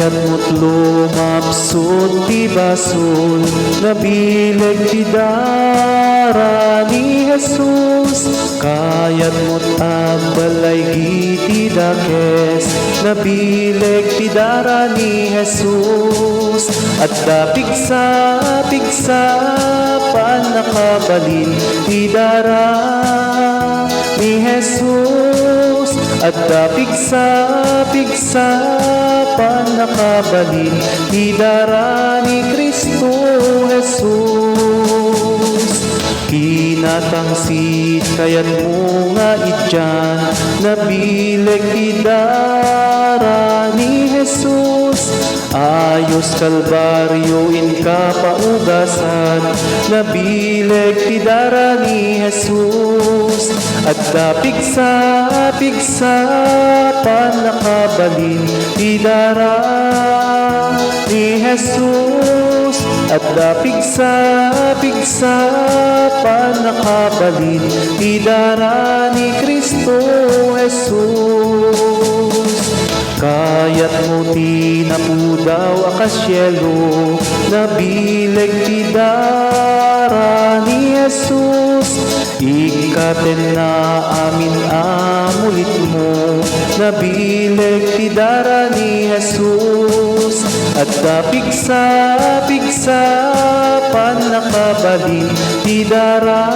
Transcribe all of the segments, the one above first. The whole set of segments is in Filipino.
Kayat mo't lumapsot ti basol, nabileg ti dara ni Jesus. Kayat mo't agbalay iti dakes, nabileg ti dara ni Jesus. At pigsa paan nakabalin ti dara ni Jesus. At pigsa paan nakabalin ti dara ni Kristo Jesus. Kinatangsit kayat mo nga ityan, nabileg ti dara ni Jesus. Ayos Kalbaryo inka paugasan, nabileg ti dara ni Jesus. At pigsa paan nakabalin ti dara ni Jesus. At pigsa paan nakabalin ti dara ni Kristo Jesus. Kayat mo tinapudaw akasyelo, nabileg ti dara ni Jesus. Ikaten na amin amulit mo, nabileg ti dara ni Jesus. At pigsa paan nakabalin ti dara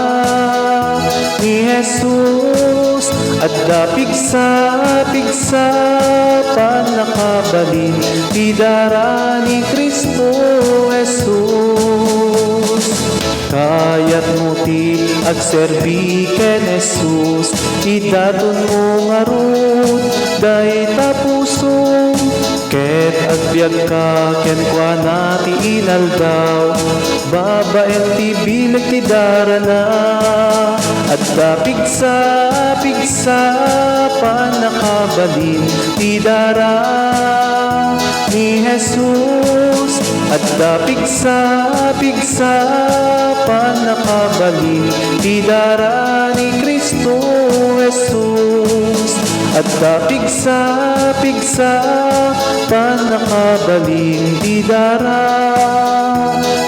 ni Jesus. At pigsa paan nakabalin ti dara ni Kristo Jesus. Kayat mo ti agserbi ken Jesus, idadon mo nga rod day tapuso. Ket agbyag ka ken kuana ti inaldaw, babaen ti bileg ti dara na. At pigsa paan nakabalin ti dara ni Jesus. At pigsa paan nakabalin ti dara ni Kristo Jesus. At pigsa paan nakabalin ti dara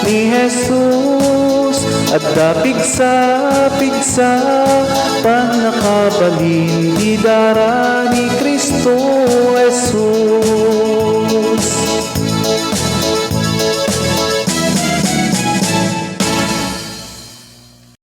ni Jesus. At pigsa paan nakabalin ti dara ni Kristo